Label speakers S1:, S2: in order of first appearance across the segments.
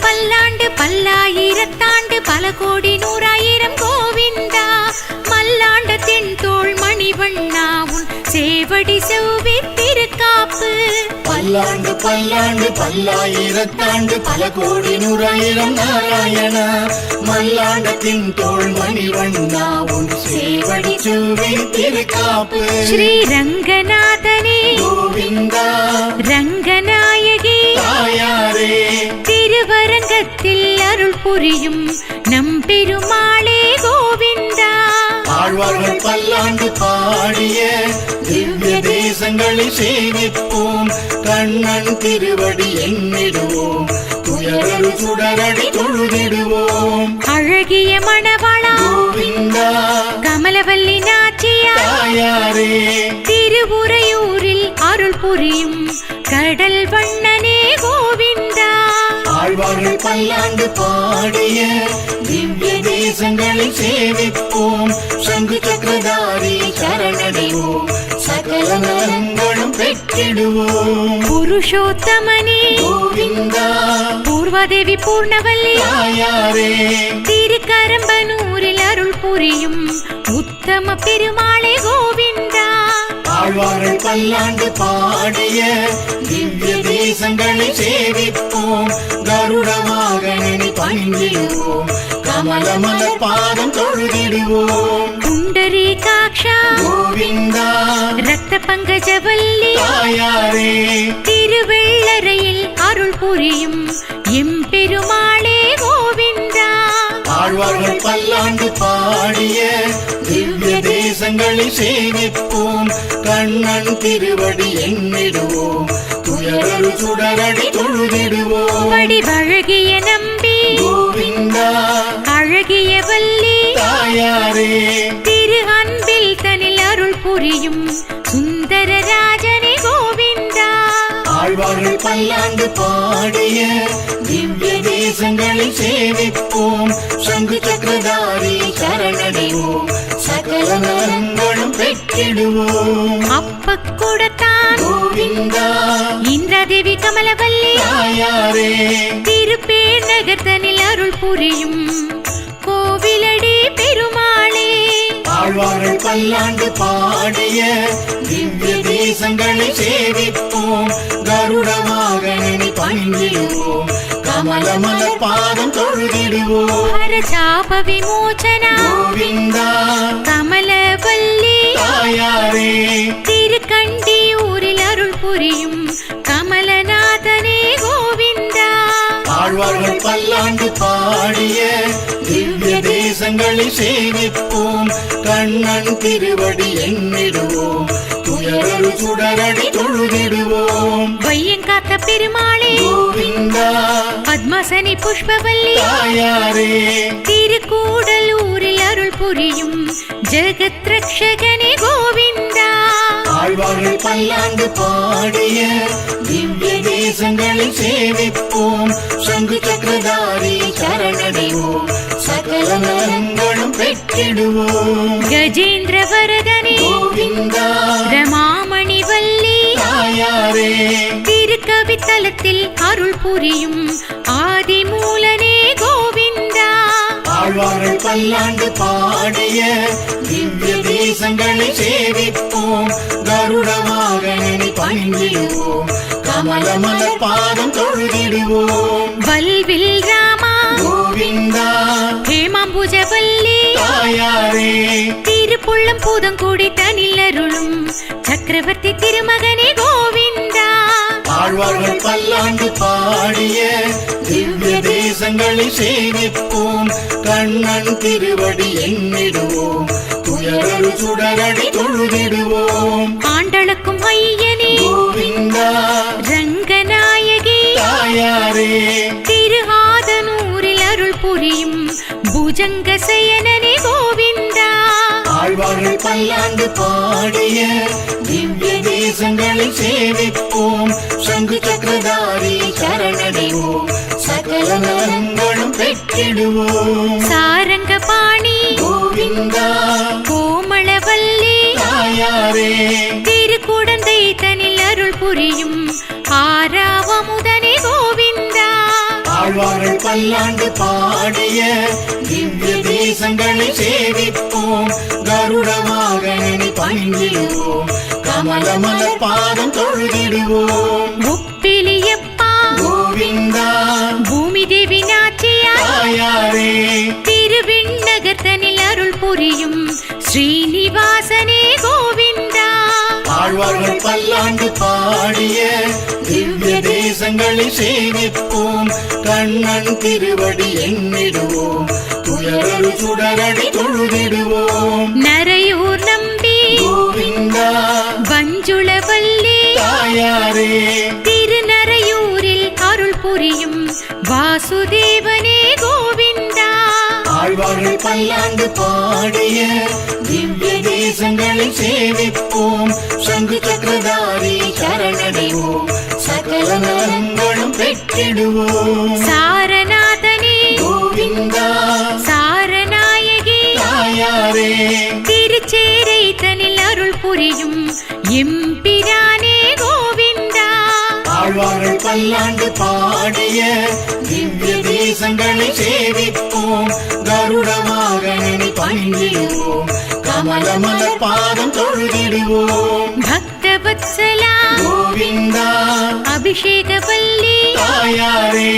S1: பல்லாண்டு பல்லாயிரத்தாண்டு பல கோடி நூறாயிரம் கோவிந்தா. மல்லாண்ட தென்தோள் மணிவண்ணா உன் சேவடி செவ்வி திருக்காப்பு.
S2: பல்லாண்டு பல்லாண்டு பல்லாயிரத்தாண்டு பல கோடி நூறாயிரம் நாராயணா. மல்லாண்டத்தின் தோள் மணிவண்ணா உன் சேவடி செவ்வி திருக்காப்பு.
S1: ஸ்ரீ ரங்கநாதனே
S2: கோவிந்தா
S1: ரங்கநாயகி
S2: தாயாரே.
S1: திருவரங்கத்தில் அருள் புரியும் நம் பெருமாளே கோவிந்தா.
S2: ஆழ்வார்கள் பல்லாண்டு பாடிய திவ்ய தேசங்களை சேவிப்போம். கண்ணன் திருவடி எண்ணிடுவோம். துயரரு சுடரடி தொழுதிடுவோம்.
S1: அழகிய மணவாளா
S2: கோவிந்தா
S1: கமலவல்லி நாச்சியார்
S2: தாயாரே.
S1: திருவுரையூரில் அருள் புரியும் கடல் வண்ணனே கோவிந்தா.
S2: ஆழ்வார்கள் பல்லாண்டு பாடிய திவ்ய தேசங்களை சேவிப்போம். சங்கு சக்கரதாரி சரணடைவோம். சகல நலங்களும் பெற்றிடுவோம்.
S1: புருஷோத்தமனே
S2: கோவிந்தா
S1: பூர்வாதேவி பூர்ணவல்லி
S2: தாயாரே.
S1: திருக்கரம்பனூரில் அருள் புரியும் உத்தம பெருமாளே கோவிந்தா.
S2: ஆழ்வார்கள் பல்லாண்டு பாடிய திவ்ய தேசங்களை சேவிப்போம். கருட வாகனனை பணிந்திடுவோம். கமலமல பாதம் தொழுதிடுவோம்.
S1: புண்டரீகாக்ஷா
S2: கோவிந்தா
S1: ரத்த பங்கஜவல்லி
S2: தாயாரே.
S1: திருவெள்ளரையில் அருள் புரியும் எம்பெருமாளே கோவிந்தா.
S2: ஆழ்வார்கள் பல்லாண்டு பாடிய திவ்ய தேசங்களை சேவிப்போம். கண்ணன் திருவடி எண்ணிடுவோம். துயரரு சுடரடி தொழுதிடுவோம்.
S1: வடிவழகிய நம்பி
S2: கோவிந்தா
S1: அழகிய வல்லி
S2: தாயாரே.
S1: திரு அன்பில் தனில் அருள் புரியும் சுந்தர ராஜனே கோவிந்தா.
S2: ஆழ்வார்கள் பல்லாண்டு பாடிய திவ்ய தேசங்களை சேவிப்போம். சங்கு சக்கரதாரி சரணடைவோம். சகல நலங்களும் பெற்றிடுவோம்.
S1: அப்பக்கூடத்தான்
S2: கோவிந்தா
S1: இந்திராதேவி கமலவல்லி
S2: தாயாரே.
S1: திருப்பேர் நகர்தனில் அருள் புரியும் கோவிலடி பெருமாளே.
S2: ஆழ்வார்கள் பல்லாண்டு பாடிய திவ்ய தேசங்களை சேவிப்போம். கருட வாகனனை பணிந்திடுவோம். கமலமல பாதம் தொழுதிடுவோம்.
S1: ஹரசாப விமோசனா
S2: கோவிந்தா
S1: கமலவல்லி
S2: தாயாரே.
S1: திருக்கண்டியூரில் அருள் புரியும் கமலநாதனே கோவிந்தா.
S2: ஆழ்வார்கள் பல்லாண்டு பாடிய திவ்ய தேசங்களை சேவிப்போம். கண்ணன் திருவடி எண்ணிடுவோம். துயரரு சுடரடி தொழுதிடுவோம்.
S1: வையங்காத்த பெருமாளே
S2: கோவிந்தா
S1: பத்மாசனி புஷ்பவல்லி
S2: தாயாரே.
S1: திருக்கூடலூரில் அருள் புரியும் ஜெகத் ரக்ஷகனே கோவிந்தா.
S2: ஆழ்வார்கள் பல்லாண்டு பாடிய திவ்ய தேசங்களை சேவிப்போம். சங்கு சக்கரதாரி சரணடைவோம். சகல நலங்களும் பெற்றிடுவோம்.
S1: கஜேந்திர வரதனே
S2: கோவிந்தா
S1: ரமாமணி வல்லி
S2: தாயாரே.
S1: திருக்கவித்தலத்தில் அருள் புரியும் ஆதிமூலனே கோவிந்தா.
S2: ஆழ்வார்கள் பல்லாண்டு பாடிய திவ்ய தேசங்களை சேவிப்போம். கருட வாகனனை பணிந்திடுவோம். கமலமல பாதம் தொழுதிடுவோம்.
S1: வல்வில் ராமா
S2: கோவிந்தா
S1: ஹேமாம்புஜவல்லி
S2: தாயாரே.
S1: திருப்புள்ளம் பூதங்கூடி தனில் அருளும் சக்கரவர்த்தி திருமகனே கோவிந்தா.
S2: ஆழ்வார்கள் பல்லாண்டு பாடிய திவ்ய தேசங்களை சேவிப்போம். கண்ணன் திருவடி எண்ணிடுவோம். துயரரு சுடரடி தொழுதிடுவோம்.
S1: ஆண்டளக்கும் ஐயனே
S2: கோவிந்தா
S1: ரங்கநாயகி
S2: தாயாரே.
S1: திரு ஆதனூரில் அருள் புரியும் புஜங்க சயனனே கோவிந்தா.
S2: ஆழ்வார்கள் பல்லாண்டு பாடிய திவ்ய தேசங்களை சேவிப்போம். சங்கு சக்கரதாரி சரணடைவோம். சகல நலங்களும் பெற்றிடுவோம்.
S1: சாரங்க பாணி
S2: கோவிந்தா
S1: கோமளவல்லி
S2: தாயாரே.
S1: திருக்குடந்தை தனில் அருள் புரியும் ஆராவமுதனே கோவிந்தா.
S2: ஆழ்வார்கள் பல்லாண்டு பாடிய திவ்ய தேசங்களை சேவிப்போம் கருட வாகனனை பணிந்திடுவோம் கமலமலர் பாதம் தொழுதிடுவோம்
S1: ஒப்பிலியப்பா
S2: கோவிந்தா
S1: பூமி தேவி நாச்சியார்
S2: தாயாரே
S1: திருவிண்ணகத்தனில் அருள் புரியும் ஸ்ரீனிவாசனே கோவிந்தா
S2: ஆழ்வார்கள் பல்லாண்டு பாடிய திவ்ய தேசங்களை சேவிப்போம் கண்ணன் திருவடி எண்ணிடுவோம் துயரரு சுடரடி தொழுதிடுவோம்
S1: நரையூர் நம்பி
S2: கோவிந்தா
S1: வஞ்சுளவல்லி
S2: தாயாரே
S1: திருநரையூரில் அருள் புரியும் வாசுதேவனே கோவிந்தா
S2: ஆழ்வார்கள் பல்லாண்டு பாடிய திவ்ய தேசங்களை சேவிப்போம் சங்கு சக்கரதாரி சரணடைவோம் சகல நலங்களும் பெற்றிடுவோம்
S1: சாரநாதனே
S2: கோவிந்தா
S1: சாரநாயகி
S2: தாயாரே
S1: திருச்சேரை தனில் அருள் புரியும் எம்பிரானே கோவிந்தா
S2: ஆழ்வார்கள் பல்லாண்டு பாடிய திவ்ய தேசங்களை சேவிப்போம் கருட வாகனனை பணிந்திடுவோம் கமலமலர் பாதம் தொழுதிடுவோம்
S1: பக்தவத்சலா
S2: கோவிந்தா
S1: அபிஷேகவல்லி
S2: தாயாரே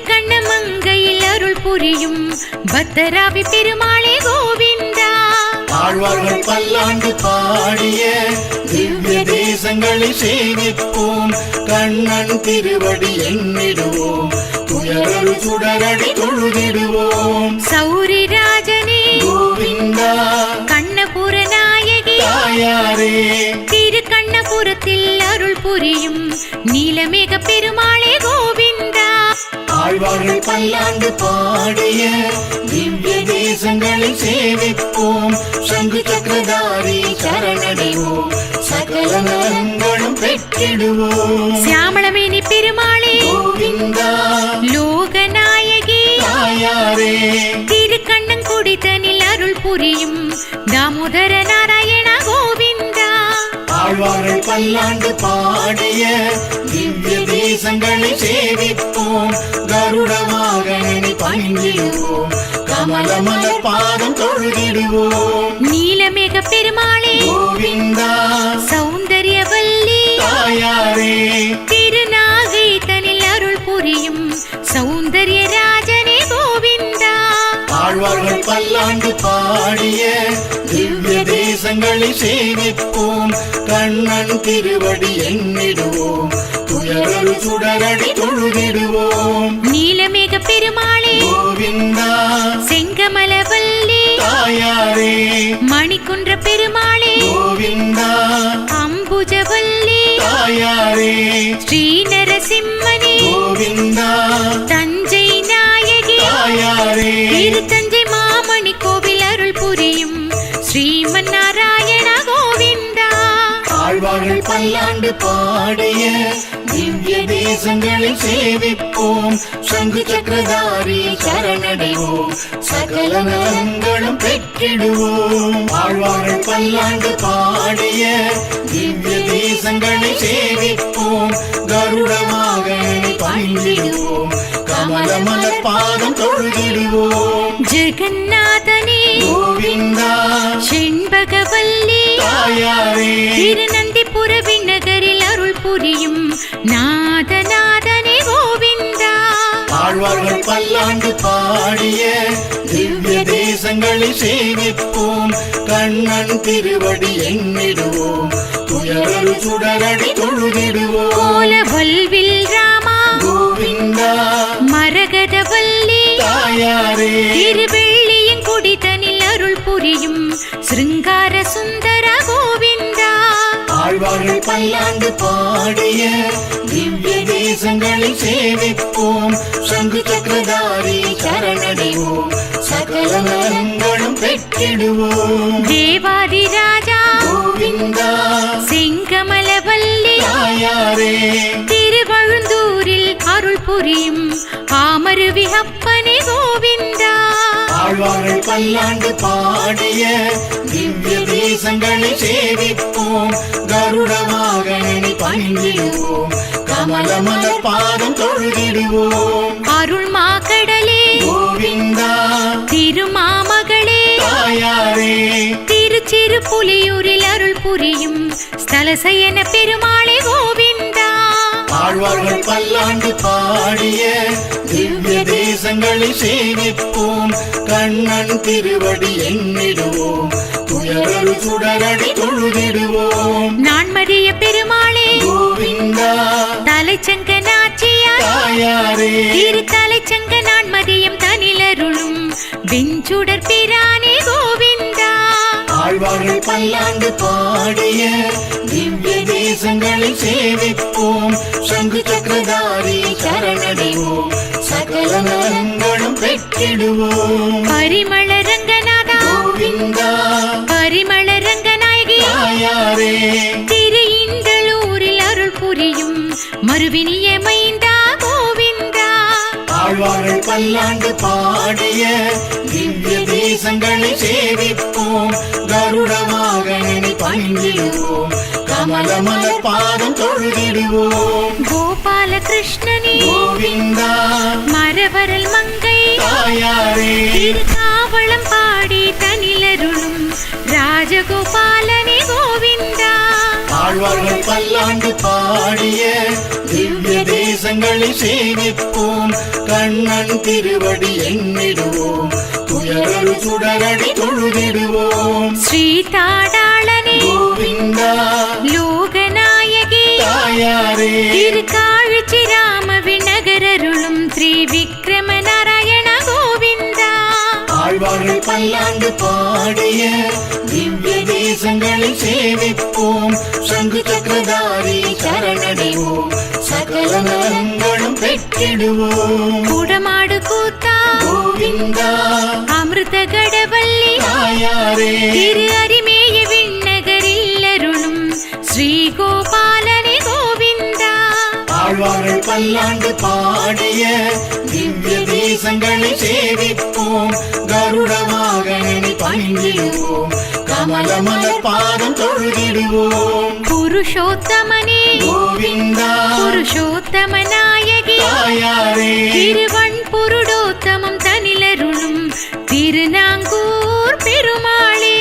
S1: திருக்கண்ணமங்கையில் அருள் புரியும் பத்தராவி பெருமாளே கோவிந்தா
S2: ஆழ்வார்கள் பல்லாண்டு பாடிய திவ்ய தேசங்களை சேவிப்போம் கண்ணன் திருவடி எண்ணிடுவோம் துயரரு சுடரடி தொழுதிடுவோம்
S1: சௌரிராஜனே
S2: கோவிந்தா
S1: கண்ணபுர நாயகி
S2: தாயாரே
S1: திருக்கண்ணபுரத்தில் அருள் புரியும் நீலமேக பெருமாளே கோவிந்தா
S2: ஆழ்வார்கள் பல்லாண்டு பாடிய திவ்ய தேசங்களை சேவிப்போம் சங்கு சக்கரதாரி சரணடைவோம் சகல நலங்களும் பெற்றிடுவோம்
S1: சியாமளமேனி பெருமாளே
S2: கோவிந்தா
S1: லோகநாயகி
S2: தாயாரே
S1: திருக்கண்ணங்குடி தனில் அருள் புரியும் தாமோதர நாராயண கோவிந்தா
S2: ஆழ்வார்கள் பல்லாண்டு பாடிய திவ்ய தேசங்களை சேவிப்போம் கருட வாகனனை பணிந்திடுவோம் கமலமலர் பாதம் தொழுதிடுவோம்
S1: நீலமேக பெருமாளே
S2: கோவிந்தா
S1: சௌந்தர்யவல்லி
S2: தாயாரே
S1: திருநாகை தனில் அருள் புரியும் சௌந்தர்ய ராஜனே கோவிந்தா
S2: ஆழ்வார்கள் பல்லாண்டு பாடிய திவ்ய தேசங்களை சேவிப்போம் கண்ணன் திருவடி எண்ணிடுவோம் துயரரு சுடரடி தொழுதிடுவோம்
S1: நீலமேக பெருமாளே
S2: கோவிந்தா
S1: செங்கமலவல்லி
S2: தாயாரே
S1: மணிக்குன்ற பெருமாளே
S2: கோவிந்தா
S1: அம்புஜவல்லி
S2: தாயாரே
S1: ஸ்ரீ நரசிம்மனே
S2: கோவிந்தா
S1: தஞ்சை நாயகி
S2: தாயாரே
S1: திருத்தஞ்சை மாமணி கோவில் அருள் புரியும் ஸ்ரீமன் நாராயண கோவிந்தா
S2: ஆழ்வார்கள் பல்லாண்டு பாடிய திவ்ய தேசங்களை சேவிப்போம் சங்கு சக்கரதாரி சரணடைவோம் சகல நலங்களும் பெற்றிடுவோம் ஆழ்வார்கள் பல்லாண்டு பாடிய திவ்ய தேசங்களை சேவிப்போம் கருட வாகனனை பணிந்திடுவோம் கமலமலர் பாதம் தொழுதிடுவோம்
S1: ஜெகநாதனே
S2: கோவிந்தா
S1: செண்பகவல்லி
S2: தாயாரே
S1: திருநந்திபுர விண்ணகரில் அருள் புரியும் நாதநாதனே கோவிந்தா
S2: ஆழ்வார்கள் பல்லாண்டு பாடிய திவ்ய தேசங்களை சேவிப்போம் கண்ணன் திருவடி எண்ணிடுவோம் துயரரு சுடரடி தொழுதிடுவோம்
S1: கோலவல்வில் ராமா
S2: கோவிந்தா
S1: மரகதவல்லி
S2: தாயாரே
S1: திருவெள்ளியங்குடி தனில் அருள் புரியும் சிருங்கார சுந்தர கோவிந்தா
S2: ஆழ்வார்கள் பல்லாண்டு பாடிய திவ்ய தேசங்களை சேவிப்போம் சங்கு சக்கரதாரி சரணடைவோம் சகல நலங்களும் பெற்றிடுவோம்
S1: தேவாதி ராஜா
S2: கோவிந்தா
S1: செங்கமலவல்லி
S2: தாயாரே
S1: திருவழுந்தூரில் அருள் புரியும் ஆமருவி அப்பனே கோவிந்தா
S2: ஆழ்வார்கள் பல்லாண்டு பாடிய திவ்ய தேசங்களை சேவிப்போம் கருட வாகனனை பணிந்திடுவோம் கமலமலர் பாதம் தொழுதிடுவோம்.
S1: அருள் மாகடலே
S2: கோவிந்தா
S1: திருமாமகளே
S2: தாயாரே
S1: திருச்சிறு புலியூரில் அருள் புரியும் ஸ்தலசயன பெருமாளே கோவிந்தா.
S2: ஆழ்வார்கள் பல்லாண்டு பாடிய திவ்ய தேசங்களை சேவிப்போம். கண்ணன் திருவடி எண்ணிடுவோம். துயரரு சுடரடி தொழுதிடுவோம்.
S1: நான்மறிய பெருமாளே
S2: கோவிந்தா
S1: தலைச்சங்க நாச்சியார்
S2: தாயாரே
S1: திரு தலைச்சங்க நான்மதியம் தனிலருளும் வெஞ்சுடர் பிரானே கோவிந்தா.
S2: ஆழ்வார்கள் பல்லாண்டு பாடிய திவ்ய தேசங்களை சேவிப்போம். சங்கு சக்கரதாரி சரணடைவோம். சகல நலங்களும் பெற்றிடுவோம்.
S1: பரிமள ரங்கநாதா
S2: கோவிந்தா
S1: பரிமள ரங்கநாயகி
S2: தாயாரே
S1: திரு இந்தளூரில் அருள் புரியும் மறுவினிய மைந்தா கோவிந்தா.
S2: ஆழ்வார்கள் பல்லாண்டு பாடிய திவ்ய தேசங்களை சேவிப்போம். கருட வாகனனை பணிந்திடுவோம். கமலமலர் பாதம் தொழுதிடுவோம்.
S1: கோபால கிருஷ்ணனே
S2: கோவிந்தா
S1: மரவரல் மங்கை
S2: தாயாரே
S1: திருக்காவளம் பாடி தனிலருளும் ராஜகோபாலனே கோவிந்தா.
S2: ஆழ்வார்கள் பல்லாண்டு பாடிய திவ்ய தேசங்களை சேவிப்போம். கண்ணன் திருவடி எண்ணிடுவோம். துயரரு சுடரடி தொழுதிடுவோம்.
S1: ஸ்ரீ தாடாளனே
S2: கோவிந்தா
S1: லோகநாயகி
S2: தாயாரே
S1: திருக்காழ்ச்சி ராம விநகரருளும் ஸ்ரீ விக்ரம நாராயண கோவிந்தா.
S2: ஆழ்வார்கள் பல்லாண்டு பாடிய திவ்ய தேசங்களை சேவிப்போம். சங்கு சக்கரதாரி சரணடைவோம். சகல நலங்களும் பெற்றிடுவோம்.
S1: குடமாடு கூத்தா
S2: கோவிந்தா
S1: அமிர்த கடவல்லி
S2: தாயாரே
S1: திரு அரிமேய விண்ணகரில் அருளும் ஸ்ரீ கோபாலனே கோவிந்தா.
S2: ஆழ்வார்கள் பல்லாண்டு பாடிய திவ்ய தேசங்களை சேவிப்போம். கருட வாகனனை பணிந்திடுவோம். கமலமலர் பாதம் தொழுதிடுவோம்.
S1: புருஷோத்தமனே
S2: கோவிந்தா
S1: புருஷோத்தம நாயகி
S2: தாயாரே
S1: திருவன் புருடோத்தமம் தனிலருளும் திருநாங்கூர் பெருமாளே.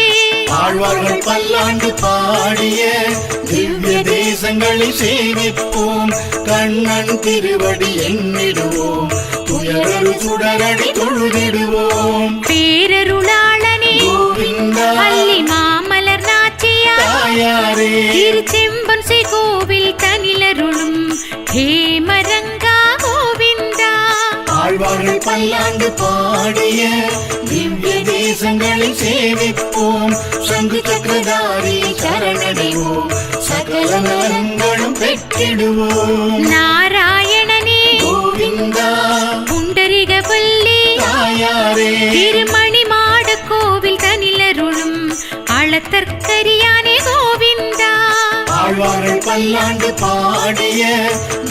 S2: ஆழ்வார்கள் பல்லாண்டு பாடிய திவ்ய தேசங்களை சேவிப்போம். கண்ணன் திருவடி எண்ணிடுவோம். துயரரு சுடரடி தொழுதிடுவோம்.
S1: பேரருளாளனே
S2: கோவிந்தா
S1: அல்லி மாமலர் நாச்சியார்
S2: தாயாரே
S1: திருச்செம்பன் கோவில் தனிலருளும் ஹேமரங்கா கோவிந்தா.
S2: ஆழ்வார்கள் பல்லாண்டு பாடிய திவ்ய தேசங்களை சேவிப்போம். சங்கு சக்கரதாரி சரணடைவோம். சகல நலங்களும் பெற்றிடுவோம்.
S1: நாராயணனே
S2: கோவிந்தா
S1: புண்டரிகவல்லி
S2: தாயாரே
S1: திருமணி மாட கோவில் தனிலருளும் அளத்தற்கரியானே கோவிந்தா.
S2: ஆழ்வார்கள் பல்லாண்டு பாடிய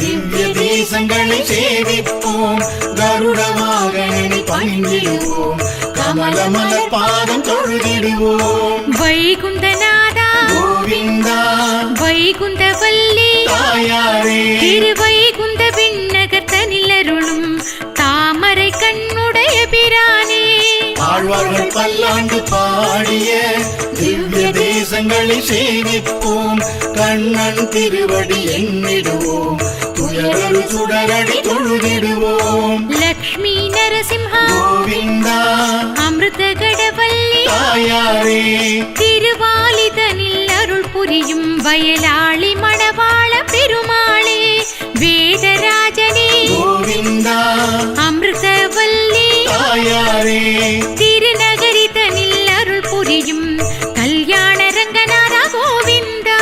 S2: திவ்ய தேசங்களை சேவிப்போம். கருட வாகனனை பணிந்திடுவோம். கமலமலர் பாதம் தொழுதிடுவோம்.
S1: வைகுந்தநாதா
S2: கோவிந்தா
S1: வைகுந்தவல்லி
S2: தாயாரே
S1: திருவைகுந்த விண்ணகர் தனிலருளும் தாமரை கண்ணுடைய பிரானே.
S2: ஆழ்வார்கள் பல்லாண்டு பாடிய திவ்ய தேசங்களை சேவிப்போம். கண்ணன் திருவடி எண்ணிடுவோம். துயரரு சுடரடி தொழுதிடுவோம்.
S1: லக்ஷ்மி நரசிம்ஹா
S2: கோவிந்தா
S1: அமிர்த கடவல்லி
S2: தாயாரே
S1: திருவாலிதனில் அருள் புரியும் வயலாளி மணவாள பெருமாளே. வேதராஜனே
S2: கோவிந்தா
S1: அமிர்தவல்லி
S2: தாயாரே
S1: திருநகரி தனில் அருள் புரியும் கல்யாண ரங்கநாதா கோவிந்தா.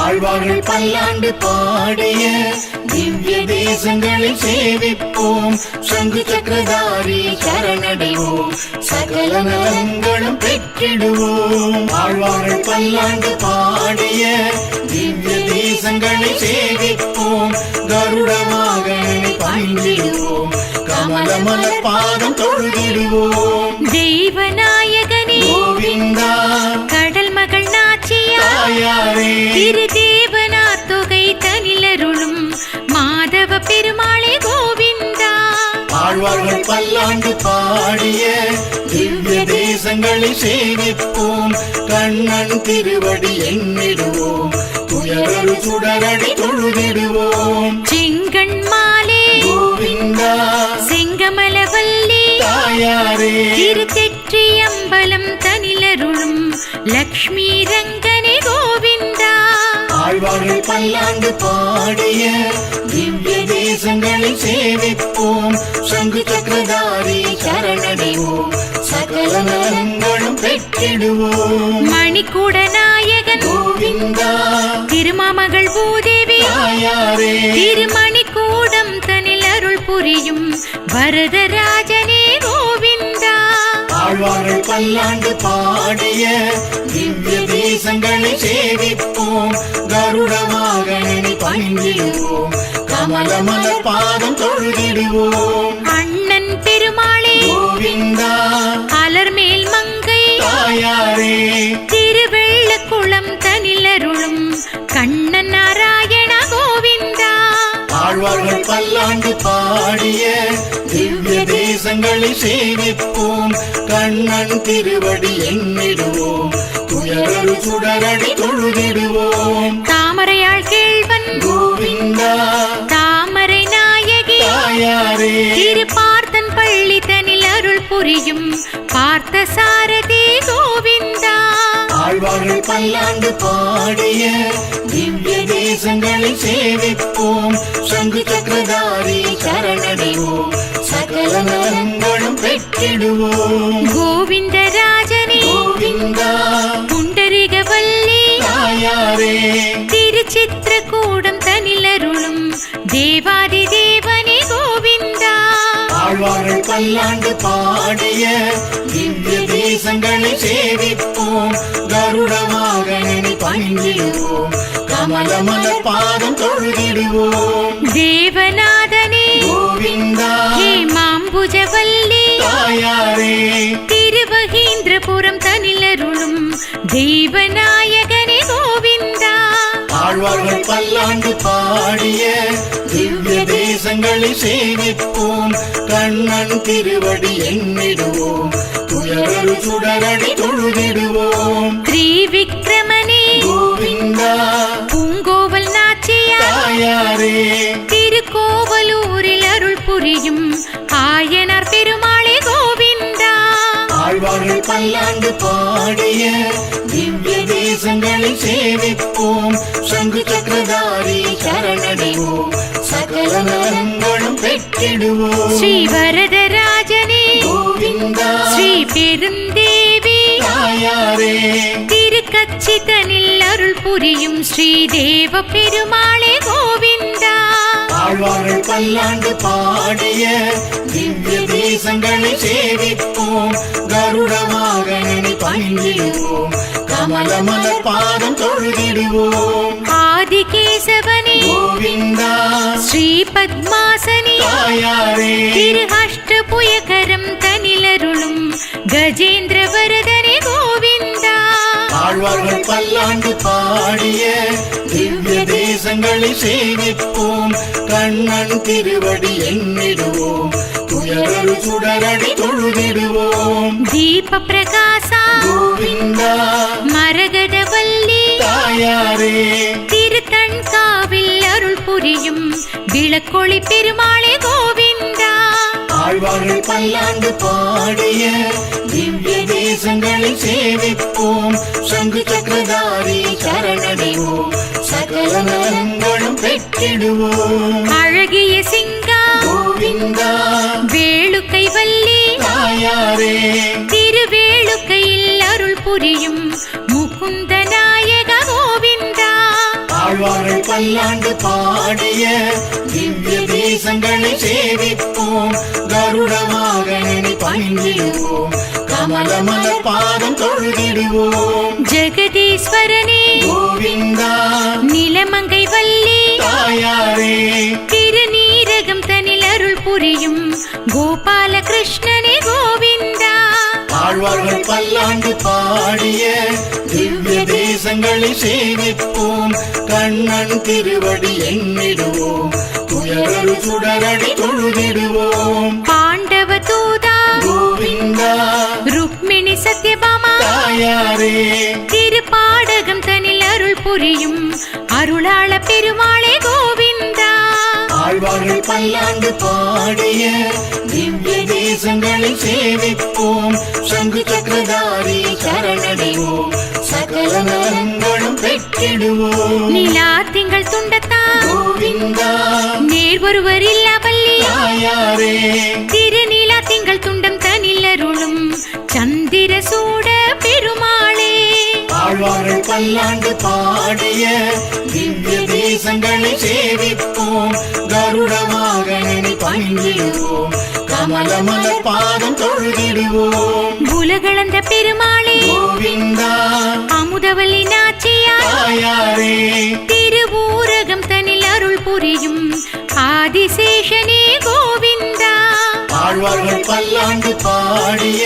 S2: ஆழ்வார்கள் பல்லாண்டு பாடிய திவ்ய தேசங்களை சேவிப்போம். சங்கு சக்கரதாரி சரணடைவோம். சகல நலங்களும் பெற்றிடுவோம். ஆழ்வார்கள் பல்லாண்டு பாடிய திவ்ய தேசங்களை சேவிப்போம். கருட வாகனனை பணிந்திடுவோம். கமலமலர் பாதம் தொழுதிடுவோம்.
S1: தெய்வநாயகனே
S2: கோவிந்தா
S1: கடல் மகள் நாச்சியார்
S2: தாயாரே
S1: திரு தேவனா தொகை தனிலருளும்
S2: ஆழ்வார்கள் பல்லாண்டு பாடிய திவ்ய தேசங்களை சேவிப்போம் கண்ணன் திருவடி எண்ணிடுவோம் துயரரு சுடரடி தொழுதிடுவோம்
S1: செங்கண் மாலே
S2: கோவிந்தா
S1: செங்கமலவல்லி
S2: தாயாரே
S1: திருத்தெற்றி அம்பலம் தனிலருளும் லக்ஷ்மி ரங்கனே கோவிந்தா
S2: ஆழ்வார்கள் பல்லாண்டு பாடிய திவ்ய தேசங்களை சேவிப்போம் சங்கு சக்கரதாரி சரணடைவோம் சகல நலங்களும் பெற்றிடுவோம்
S1: மணிக்கூட நாயகன்
S2: கோவிந்தா
S1: திருமாமகள் பூதேவி
S2: தாயாரே
S1: திருமணிக்கூடம் தனில் அருள் புரியும் வரதராஜனே கோவிந்தா
S2: ஆழ்வார்கள் பல்லாண்டு பாடிய திவ்ய தேசங்களை சேவிப்போம் கருட வாகனனை பணிந்திடுவோம் கமலமல பாதம் தொழுதிடுவோம்
S1: அண்ணன் பெருமாளே
S2: கோவிந்தா
S1: அலர்மேல் மங்கை
S2: தாயாரே
S1: திருவெள்ளக்குளம் தனில் அருளும் கண்ணன் நாராயண கோவிந்தா
S2: ஆழ்வார்கள் பல்லாண்டு பாடிய திவ்ய தேசங்களை சேவிப்போம் கண்ணன் திருவடி எண்ணிடுவோம் துயரரு சுடரடி தொழுதிடுவோம்
S1: தாமரையாள் கேள்வன்
S2: கோவிந்தா
S1: தாமரை நாயகி
S2: தாயாரே
S1: திரு பார்த்தன் பள்ளி தனில் அருள் புரியும் பார்த்த சாரதி கோவிந்தா
S2: ஆழ்வார்கள் பல்லாண்டு பாடிய திவ்ய தேசங்களை சேவிப்போம் சங்கு சக்கரதாரி சரணடைவோம் சகல நலங்களும் பெற்றிடுவோம்
S1: கோவிந்தராஜனே
S2: கோவிந்தா
S1: புண்டரிகவல்லி
S2: தாயாரே
S1: திருச்சித்திரக்கூடம் தனில் அருளும் தேவாதி தேவனே கோவிந்தா
S2: ஆழ்வார்கள் பல்லாண்டு பாடிய திவ்ய தேசங்களை சேவிப்போம் கருட வாகனனை பணிந்திடுவோம் கமலமல பாதம் தொழுதிடுவோம்
S1: தேவநாதனே
S2: கோவிந்தா
S1: ஹேமாம்புஜவல்லி
S2: தாயாரே
S1: திருவகீந்திரபுரம் தனில் அருளும் தெய்வநாயகனே கோவிந்தா
S2: ஆழ்வார்கள் பல்லாண்டு பாடிய திவ்ய தேசங்களை சேவிப்போம் கண்ணன் திருவடி எண்ணிடுவோம் துயரரு சுடரடி தொழுதிடுவோம்
S1: திரிவிக்ரமனே
S2: கோவிந்தா
S1: பூங்கோவல் நாச்சியார்
S2: தாயாரே
S1: திருக்கோவலூரில் அருள் புரியும் ஆயனார் பெருமாளே கோவிந்தா
S2: ஆழ்வார்கள் பல்லாண்டு பாடிய திவ்ய தேசங்களை சேவிப்போம் சங்கு சக்கரதாரி சரணடைவோம் சகல நலங்களும் பெற்றிடுவோம்
S1: ஸ்ரீ வரதராஜனே
S2: கோவிந்தா
S1: ஸ்ரீ பெருந்தேவி
S2: தாயாரே
S1: திருக்கச்சி தனில் அருள் புரியும் ஸ்ரீதேவ பெருமாளே கோவிந்தா
S2: ஆழ்வார்கள் பல்லாண்டு பாடிய திவ்ய தேசங்களை சேவிப்போம் கருட வாகனனை பணிந்திடுவோம் கமலமல பாதம் தொழுதிடுவோம்
S1: ஆதிகேசவனே
S2: கோவிந்தா
S1: ஸ்ரீ பத்மாசனி
S2: தாயாரே
S1: திரு அஷ்டபுயகரம் தனில் அருளும் கஜேந்திர வரதனே கோவிந்தா
S2: ஆழ்வார்கள் பல்லாண்டு பாடிய திவ்ய தேசங்களை சேவிப்போம் கண்ணன் திருவடி எண்ணிடுவோம் துயரரு சுடரடி தொழுதிடுவோம்
S1: தீப பிரகாசா
S2: கோவிந்தா
S1: மரகதவல்லி
S2: தாயாரே
S1: திருத்தண்காவில் அருள் புரியும் விளக்கொளி பெருமாளே கோவிந்தா
S2: ஆழ்வார்கள் பல்லாண்டு பாடிய திவ்ய தேசங்களை சேவிப்போம் சங்கு சக்கரதாரி சரணடைவோம் சகல நலங்களும் பெற்றிடுவோம்
S1: அழகிய சிங்கா
S2: கோவிந்தா
S1: வேளுக்கை வல்லி
S2: தாயாரே
S1: திருவேளுக்கையில் அருள் புரியும் முகுந்த நாயக கோவிந்தா
S2: ஆழ்வார்கள் பல்லாண்டு பாடிய திவ்ய தேசங்களை சேவிப்போம் கருட வாகனனை பணிந்திடுவோம் கமலமல பாதம் தொழுதிடுவோம்
S1: ஜெகதீஸ்வரனே
S2: கோவிந்தா
S1: நிலமங்கை வல்லி
S2: தாயாரே
S1: திருநீரகம் தனில் அருள் புரியும் கோபால கிருஷ்ணனே கோவிந்தா
S2: ஆழ்வார்கள் பல்லாண்டு பாடிய திவ்ய தேசங்களை சேவிப்போம் கண்ணன் திருவடி எண்ணிடுவோம் துயரரு சுடரடி தொழுதிடுவோம்.
S1: பாண்டவ தூதா
S2: கோவிந்தா
S1: ருக்மிணி சத்யபாமா
S2: தாயாரே
S1: திருப்பாடகம் தனில் அருள் புரியும் அருளாள பெருமாளே கோவிந்தா.
S2: ஆழ்வார்கள் பல்லாண்டு பாடிய திவ்ய தேசங்களை சேவிப்போம். சங்கு சக்கரதாரி சரணடைவோம். சகல நலங்களும் பெற்றிடுவோம்.
S1: நிலா திங்கள் துண்டத்தா
S2: கோவிந்தா
S1: நேர் ஒருவர் இல்லா பள்ளி
S2: தாயாரே
S1: திருநிலா திங்கள் துண்டம் தனில் அருளும் சந்திர சூட பெருமாளே.
S2: ஆழ்வார்கள் பல்லாண்டு பாடிய திவ்ய தேசங்களை சேவிப்போம். கருட வாகனனை பணிந்திடுவோம். கமலமல பாதம் தொழுதிடுவோம்.
S1: உலகளந்த பெருமாளே
S2: கோவிந்தா
S1: அமுதவல்லி நாச்சியா
S2: தாயாரே
S1: திருவூரகம் தனில் அருள் புரியும் ஆதிசேஷனே கோவிந்தா.
S2: ஆழ்வார்கள் பல்லாண்டு பாடிய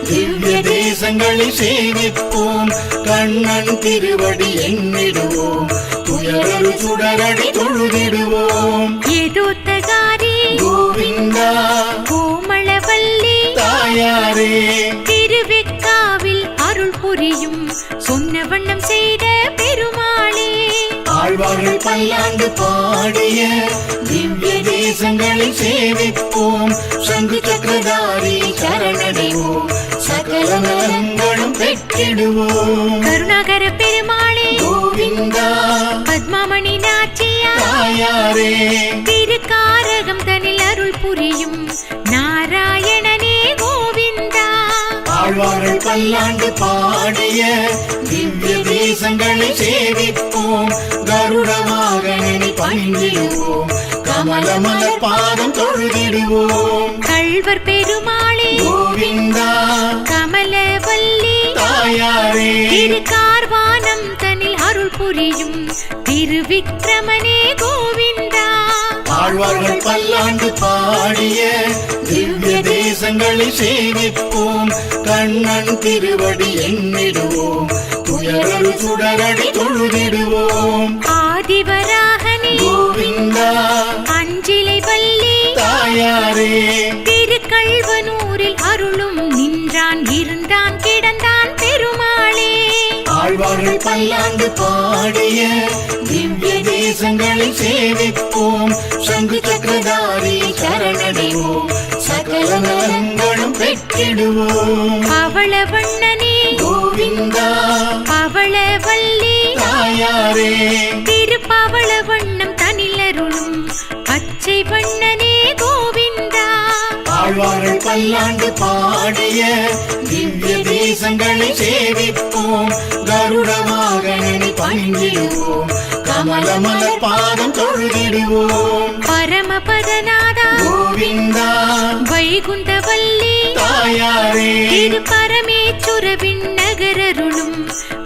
S2: திவ்ய தேசங்களை சேவிப்போம். கண்ணன் திருவடி எண்ணிடுவோம். துயரரு சுடரடி தொழுதிடுவோம்.
S1: ஏதோத்தகாரி
S2: கோவிந்தா
S1: கோமளவல்லி
S2: தாயாரே
S1: திருவெக்காவில் அருள் புரியும் சொன்ன வண்ணம் செய்த பெருமாளே.
S2: ஆழ்வார்கள் பல்லாண்டு பாடிய திவ்ய தேசங்களை சேவிப்போம். சங்கு சக்கரதாரி சரணடைவோம். சகல நலங்களும் பெற்றிடுவோம்.
S1: கருணாகர பெருமாளே
S2: கோவிந்தா
S1: பத்மாமணி நாச்சியா
S2: தாயாரே
S1: திருக்காரகம் தனில் அருள் புரியும் நாராயணனே கோவிந்தா.
S2: ஆழ்வார்கள் பல்லாண்டு பாடிய திவ்ய தேசங்களை சேவிப்போம். கருட வாகனனை பணிந்திடுவோம். கமலமல பாதம் தொழுதிடுவோம்.
S1: கள்வர் பெருமாளே
S2: கோவிந்தா
S1: கமலவல்லி
S2: தாயாரே
S1: திருக்கார்வானம் தனில் அருள் புரியும் திருவிக்ரமனே கோவிந்தா.
S2: ஆழ்வார்கள் பல்லாண்டு பாடிய திவ்ய தேசங்களை சேவிப்போம். கண்ணன் திருவடி எண்ணிடுவோம். துயரரு சுடரடி தொழுதிடுவோம்.
S1: ஆதிவராகனே
S2: கோவிந்தா
S1: அஞ்சிலை வல்லி
S2: தாயாரே
S1: திருக்கள்வனூரில் அருளும் நின்றான் இருந்தான் கிடந்தான் பெருமாளே.
S2: ஆழ்வார்கள் பல்லாண்டு பாடிய திவ்ய தேசங்களை சேவிப்போம். சங்கு சக்கரதாரி சரணடைவோம். சகல நலங்களும் பெற்றிடுவோம்.
S1: பவளவண்ணனே
S2: கோவிந்தா
S1: பவளவல்லி
S2: தாயாரே
S1: திருப்பவளவண்ணம் தனில் அருளும் பச்சை வண்ணனே கோவிந்தா.
S2: ஆழ்வார்கள் பல்லாண்டு பாடிய திவ்ய தேசங்களை சேவிப்போம். கருட வாகனனை பணிந்திடுவோம். கமலமல பாதம் தொழுதிடுவோம்.
S1: பரமபதநாதா
S2: கோவிந்தா
S1: வைகுந்தவல்லி
S2: தாயாரே
S1: திருப்பரமேச்சுர விண்ணகரருளும்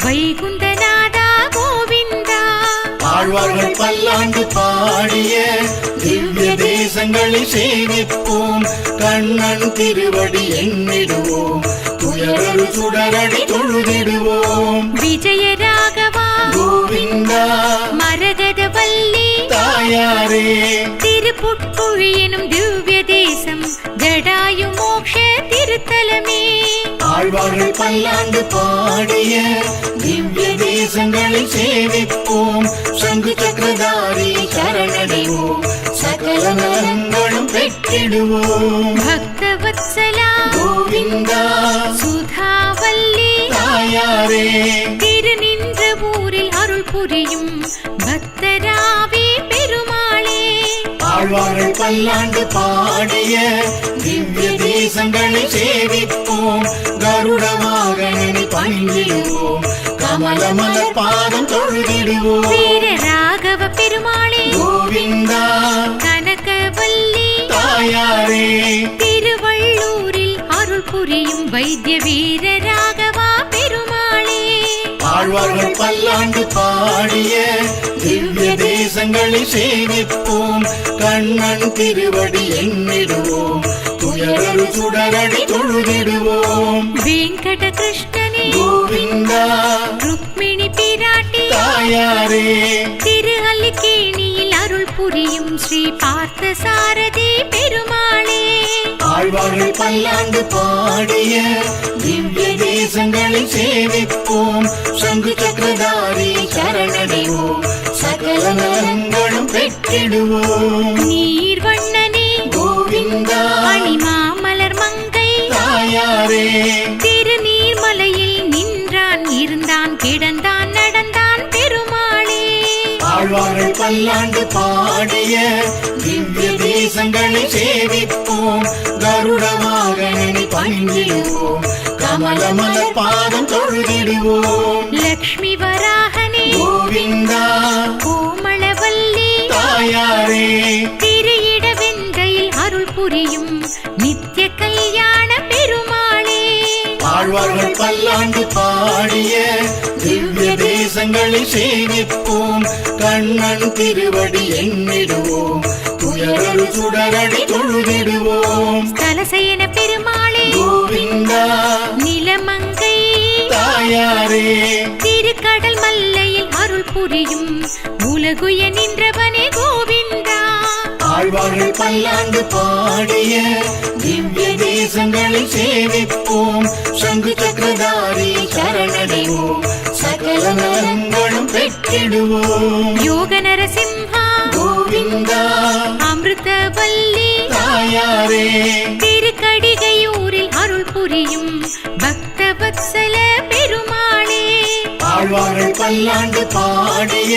S1: வைகுந்தநாதா கோவிந்தா.
S2: ஆழ்வார்கள் பல்லாண்டு பாடிய திவ்ய தேசங்களை சேவிப்போம். கண்ணன் திருவடி எண்ணிடுவோம். துயரரு சுடரடி தொழுதிடுவோம்.
S1: விஜயராகவா
S2: கோவிந்தா
S1: மரகதவல்லி
S2: தாயாரே
S1: திருப்புட்குழி எனும் திவ்ய தேசம் ஜடாயு மோக்ஷ திருத்தலமே.
S2: ஆழ்வார்கள் பல்லாண்டு பாடிய திவ்ய தேசங்களை சேவிப்போம். சங்கு சக்கரதாரி சரணடைவோம். சகல நலங்களும் பெற்றிடுவோம்.
S1: பக்தவத்சலா
S2: கோவிந்தா
S1: சுதாவல்லி
S2: தாயாரே
S1: திருநின்ற ஊரில் அருள் புரியும் பக்தராவே பெருமாளே.
S2: ஆழ்வார்கள் பல்லாண்டு பாடிய திவ்ய தேசங்களை சேவிப்போம். கருட வாகனனை பணிந்திடுவோம். கமலமல பாதம் தொழுதிடுவோம்.
S1: வீர ராகவ பெருமாளே
S2: கோவிந்தா
S1: கனகவல்லி
S2: தாயாரே
S1: திருவள்ளூரில் அருள் புரியும் வைத்திய வீர ராகவா பெருமாளே.
S2: ஆழ்வார்கள் பல்லாண்டு பாடிய திவ்ய தேசங்களை சேவிப்போம். கண்ணன் திருவடி எண்ணிடுவோம். துயரரு சுடரடி தொழுதிடுவோம்.
S1: வெங்கட கிருஷ்ணனே அருள் புரியும் ஸ்ரீ பார்த்தசாரதி பெருமாளே.
S2: ஆழ்வார்கள் பல்லாண்டு பாடிய திவ்ய தேசங்களை சேவிப்போம், சங்கு சக்கரதாரி சரணடைவோம், சகல நலங்களும் பெற்றிடுவோம்.
S1: நீர்வண்ணனே
S2: கோவிந்தா
S1: அணிமாமலர் மங்கை
S2: தாயாரே,
S1: திருநீர்மலையில் நின்றான் இருந்தான் கிடந்தான் நடந்தான் பெருமாளே.
S2: ஆழ்வார்கள் பல்லாண்டு பாடிய திவ்ய தேசங்களை சேவிப்போம், கருட வாகனனை பணிந்திடுவோம், கமலமல பாதம் தொழுதிடுவோம்.
S1: லக்ஷ்மி வராகனே
S2: கோவிந்தா
S1: கோமளவல்லி
S2: தாயாரே,
S1: திரு இடவெந்தையில் அருள் புரியும் நித்திய கல்யாண பெருமாளே.
S2: ஆழ்வார்கள் பல்லாண்டு பாடிய திவ்ய தேசங்களை சேவிப்போம், கண்ணன் திருவடி எண்ணிடுவோம், துயரரு சுடரடி தொழுதிடுவோம்.
S1: ஸ்தலசயன பெருமாளே
S2: கோவிந்தா
S1: நிலமங்கை
S2: தாயாரே,
S1: திருக்கடல் மல்லையில் அருள் புரியும் உலகுய நின்றவனே கோவிந்தா.
S2: ஆழ்வார்கள் பல்லாண்டு பாடிய திவ்ய தேசங்களை சேவிப்போம், சங்கு சக்கரதாரி சரணடைவோம், சகல நலங்களும் பெற்றிடுவோம்.
S1: யோக நரசிம்ஹா
S2: கோவிந்தா
S1: அமிர்தவல்லி
S2: தாயாரே,
S1: திருக்கடிகையூரில் அருள் புரியும் பக்தவத்சல பெருமாளே.
S2: ஆழ்வார்கள் பல்லாண்டு பாடிய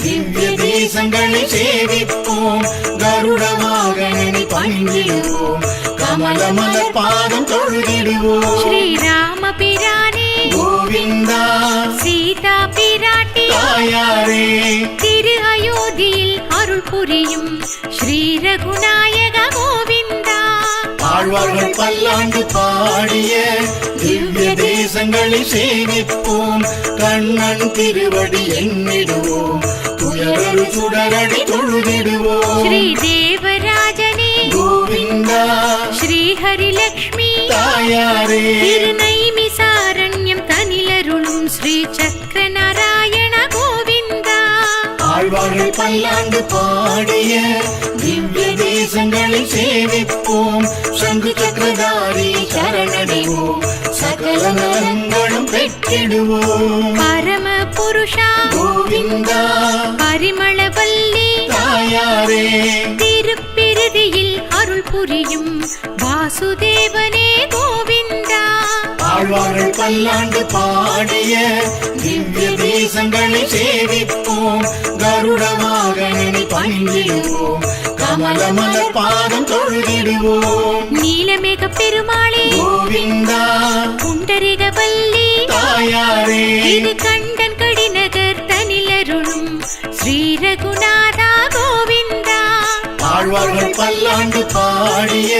S2: திவ்ய தேசங்களை சேவிப்போம், கருட வாகனனை பணிந்திடுவோம், கமலமல பாதம் தொழுதிடுவோம்.
S1: ஸ்ரீராம பிரானே
S2: கோவிந்தா
S1: சீதா பிராட்டி
S2: தாயாரே,
S1: திரு அயோத்தியில் அருள் புரியும் ஸ்ரீ ரகுநாயக கோவிந்தா.
S2: ஆழ்வார்கள் பல்லாண்டு பாடிய திவ்ய தேசங்களை சேவிப்போம், கண்ணன் திருவடி எண்ணிடுவோம், துயரரு சுடரடி தொழுதிடுவோம்.
S1: ஸ்ரீ தேவராஜனே
S2: கோவிந்தா
S1: ஸ்ரீ ஹரிலக்ஷ்மி
S2: தாயாரே,
S1: திருநைமிசாரண்யம் தனிலருளும் ஸ்ரீ சக்கர நாராயண கோவிந்தா.
S2: ஆழ்வார்கள் பல்லாண்டு பாடிய திவ்ய தேசங்களை சேவிப்போம், சங்கு சக்கரதாரி சரணடைவோம், சகல நலங்களும் பெற்றிடுவோம்.
S1: பரம புருஷா
S2: கோவிந்தா
S1: பரிமளவல்லி
S2: தாயாரே,
S1: திருப்பிருதியில் அருள் புரியும் வாசுதேவனே கோவிந்தா.
S2: ஆழ்வார்கள் பல்லாண்டு பாடிய திவ்ய தேசங்களை சேவிப்போம், கருட வாகனனை பணிந்திடுவோம், கமலமல பாதம் தொழுதிடுவோம்.
S1: நீலமேக பெருமாளே
S2: கோவிந்தா
S1: புண்டரிகவல்லி
S2: தாயாரே,
S1: இது கண்டன் கடிநகர் தனிலருளும் ஸ்ரீ ரகுநாதா கோவிந்தா.
S2: ஆழ்வார்கள் பல்லாண்டு பாடிய